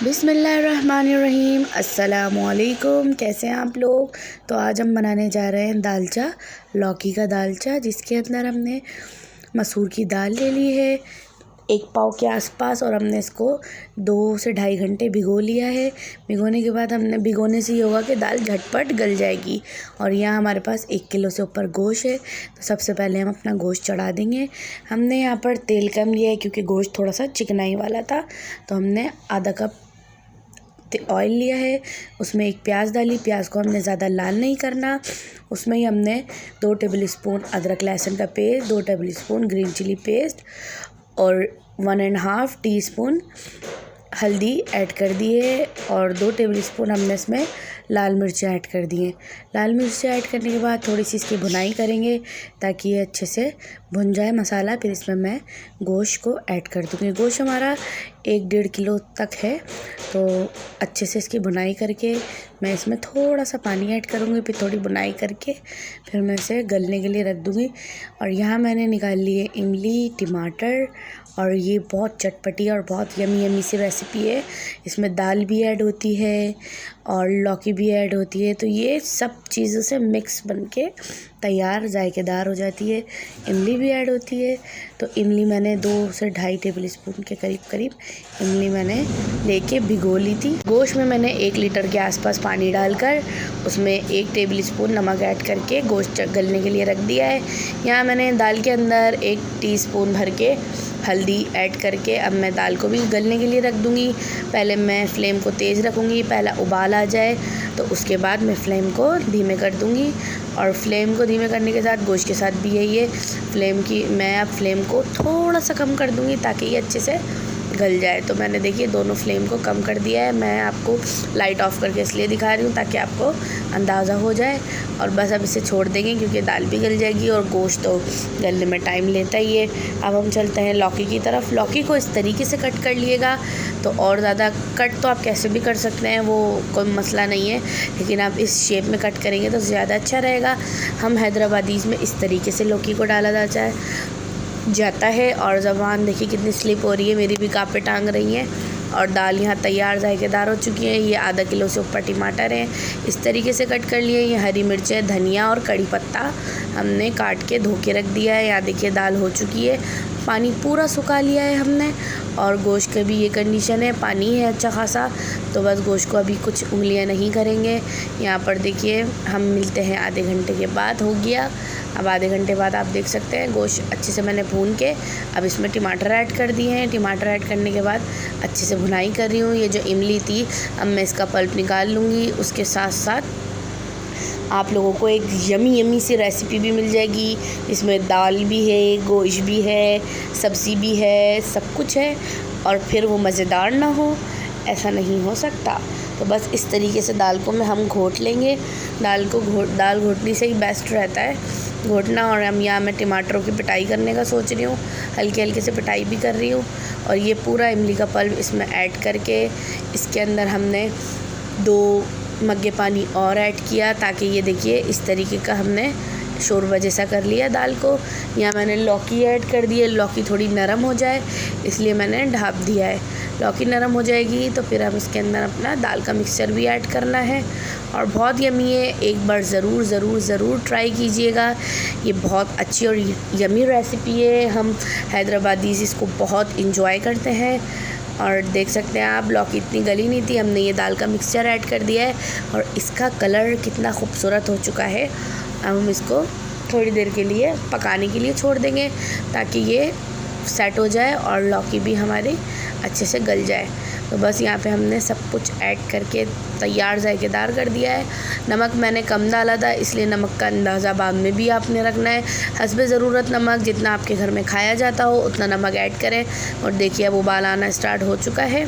बिस्मिल्लाहिर्रहमानिर्रहीम। अस्सलामुअलैकुम। कैसे हैं आप लोग। तो आज हम बनाने जा रहे हैं दालचा, लौकी का दालचा, जिसके अंदर हमने मसूर की दाल ले ली है 1 पाव के आसपास, और हमने इसको 2 से ढाई घंटे भिगो लिया है। भिगोने के बाद हमने भिगोने से ये होगा कि दाल झटपट गल जाएगी। और यहाँ हमारे पास 1 किलो से ऊपर गोश्त है। तो सबसे पहले हम अपना गोश्त चढ़ा देंगे। हमने यहाँ पर तेल कम लिया है क्योंकि गोश्त थोड़ा सा चिकनाई वाला था। तो हमने आधा कप ऑयल लिया है, उसमें 1 प्याज डाली। प्याज को हमने ज़्यादा लाल नहीं करना। उसमें ही हमने 2 टेबलस्पून अदरक लहसुन का paste, 2 tablespoon green chilli paste और 1.5 टीस्पून हल्दी ऐड कर दिए, और 2 टेबलस्पून हमने इसमें लाल मिर्चें ऐड कर दिए। लाल मिर्चें ऐड करने के बाद थोड़ी सी इसकी भुनाई करेंगे ताकि ये अच्छे से भुन जाए मसाला। फिर इसमें मैं गोश्त को ऐड कर दूँगी। गोश्त हमारा 1-1.5 किलो तक है। तो अच्छे से इसकी भुनाई करके मैं इसमें थोड़ा सा पानी ऐड करूँगी। फिर थोड़ी भुनाई करके फिर मैं इसे गलने के लिए रख दूँगी। और यहाँ मैंने निकाल लिए इमली, टमाटर, और ये बहुत चटपटी और बहुत यमी सी रेसिपी है। इसमें दाल भी ऐड होती है और लौकी भी ऐड होती है। तो ये सब चीज़ों से मिक्स बनके तैयार जायकेदार हो जाती है। इमली भी ऐड होती है। तो इमली मैंने 2 से ढाई टेबलस्पून के करीब इमली मैंने लेके भिगो ली थी। गोश्त में मैंने 1 लीटर के आसपास पानी डालकर उसमें 1 टेबलस्पून नमक ऐड करके गोश्त गलने के लिए रख दिया है। यहाँ मैंने दाल के अंदर 1 टीस्पून भर के हल्दी ऐड करके अब मैं दाल को भी गलने के लिए रख दूँगी। पहले मैं फ्लेम को तेज़ रखूँगी, पहला उबाल आ जाए तो उसके बाद मैं फ्लेम को धीमे कर दूँगी। और फ्लेम को धीमे करने के साथ गोश्त के साथ भी यही है मैं अब फ्लेम को थोड़ा सा कम कर दूँगी ताकि ये अच्छे से गल जाए। तो मैंने देखिए दोनों फ्लेम को कम कर दिया है। मैं आपको लाइट ऑफ करके इसलिए दिखा रही हूँ ताकि आपको अंदाज़ा हो जाए। और बस अब इसे छोड़ देंगे क्योंकि दाल भी गल जाएगी और गोश्त तो गलने में टाइम लेता ही है। अब हम चलते हैं लौकी की तरफ। लौकी को इस तरीके से कट कर लिएगा तो और ज़्यादा कट तो आप कैसे भी कर सकते हैं, वो कोई मसला नहीं है, लेकिन आप इस शेप में कट करेंगे तो ज़्यादा अच्छा रहेगा। हम हैदराबादीज़ में इस तरीके से लौकी को डाला जाता है। और ज़बान देखिए कितनी स्लिप हो रही है, मेरी भी काँपे टांग रही हैं। और दाल यहाँ तैयार जायकेदार हो चुकी है। ये आधा किलो से ऊपर टमाटर हैं, इस तरीके से कट कर लिए। ये हरी मिर्चें, धनिया और कड़ी पत्ता हमने काट के धो के रख दिया है। यहाँ देखिए दाल हो चुकी है, पानी पूरा सुखा लिया है हमने। और गोश्त का भी ये कंडीशन है, पानी है अच्छा खासा। तो बस गोश्त को अभी कुछ उंगलियां नहीं करेंगे। यहाँ पर देखिए हम मिलते हैं आधे घंटे के बाद। हो गया अब आधे घंटे बाद आप देख सकते हैं गोश्त अच्छे से मैंने भून के अब इसमें टमाटर ऐड कर दिए हैं। टमाटर ऐड करने के बाद अच्छे से भुनाई कर रही हूँ। ये जो इमली थी अब मैं इसका पल्प निकाल लूँगी। उसके साथ साथ आप लोगों को एक यमी सी रेसिपी भी मिल जाएगी। इसमें दाल भी है, गोश्त भी है, सब्ज़ी भी है, सब कुछ है। और फिर वो मज़ेदार ना हो, ऐसा नहीं हो सकता। तो बस इस तरीके से दाल को हम घोट लेंगे। दाल घोटने से ही बेस्ट रहता है घोटना। और हम यहाँ मैं टमाटरों की पिटाई करने का सोच रही हूँ, हल्के से पिटाई भी कर रही हूँ। और ये पूरा इमली का पल्प इसमें ऐड करके इसके अंदर हमने 2 मग्गे पानी और ऐड किया ताकि ये देखिए इस तरीके का हमने शोरबा जैसा कर लिया दाल को। यहाँ मैंने लौकी ऐड कर दी है। लौकी थोड़ी नरम हो जाए इसलिए मैंने ढाँप दिया है। लौकी नरम हो जाएगी तो फिर हम इसके अंदर अपना दाल का मिक्सचर भी ऐड करना है। और बहुत यमी है, एक बार ज़रूर ट्राई कीजिएगा। ये बहुत अच्छी और यमी रेसिपी है। हम हैदराबादीज़ इसको बहुत इंजॉय करते हैं। और देख सकते हैं आप लौकी इतनी गली नहीं थी, हमने ये दाल का मिक्सचर ऐड कर दिया है और इसका कलर कितना खूबसूरत हो चुका है। अब हम इसको थोड़ी देर के लिए पकाने के लिए छोड़ देंगे ताकि ये सेट हो जाए और लौकी भी हमारी अच्छे से गल जाए। तो बस यहाँ पे हमने सब कुछ ऐड करके तैयार जायकेदार कर दिया है। नमक मैंने कम डाला था इसलिए नमक का अंदाज़ा बाद में भी आपने रखना है। हस्बे ज़रूरत नमक जितना आपके घर में खाया जाता हो उतना नमक ऐड करें। और देखिए अब उबाल आना स्टार्ट हो चुका है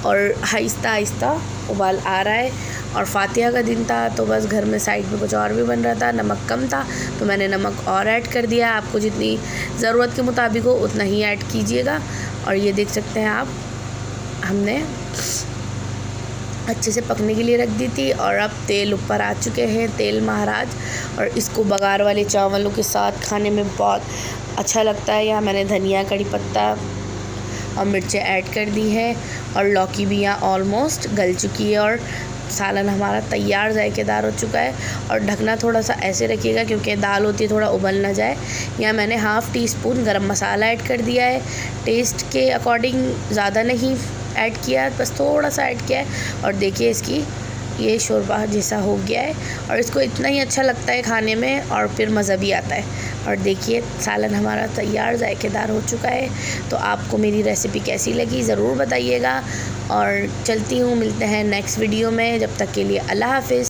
और आहिस्ता उबाल आ रहा है। और फातिहा का दिन था तो बस घर में साइड में कुछ और भी बन रहा था, नमक कम था तो मैंने नमक और ऐड कर दिया। आपको जितनी ज़रूरत के मुताबिक हो उतना ही ऐड कीजिएगा। और ये देख सकते हैं आप हमने अच्छे से पकने के लिए रख दी थी और अब तेल ऊपर आ चुके हैं, तेल महाराज। और इसको बघार वाले चावलों के साथ खाने में बहुत अच्छा लगता है। यहाँ मैंने धनिया, कड़ी पत्ता और मिर्चें ऐड कर दी है और लौकी भी यहाँ ऑलमोस्ट गल चुकी है और सालन हमारा तैयार जायकेदार हो चुका है। और ढकना थोड़ा सा ऐसे रखिएगा क्योंकि दाल होती है थोड़ा उबल ना जाए। यहाँ मैंने हाफ़ टी स्पून गरम मसाला ऐड कर दिया है, टेस्ट के अकॉर्डिंग, ज़्यादा नहीं ऐड किया, बस थोड़ा सा ऐड किया है। और देखिए इसकी ये शोरबा जैसा हो गया है और इसको इतना ही अच्छा लगता है खाने में और फिर मज़ा भी आता है। और देखिए सालन हमारा तैयार जायकेदार हो चुका है। तो आपको मेरी रेसिपी कैसी लगी ज़रूर बताइएगा और चलती हूँ, मिलते हैं नेक्स्ट वीडियो में। जब तक के लिए अल्लाह हाफ़िज़।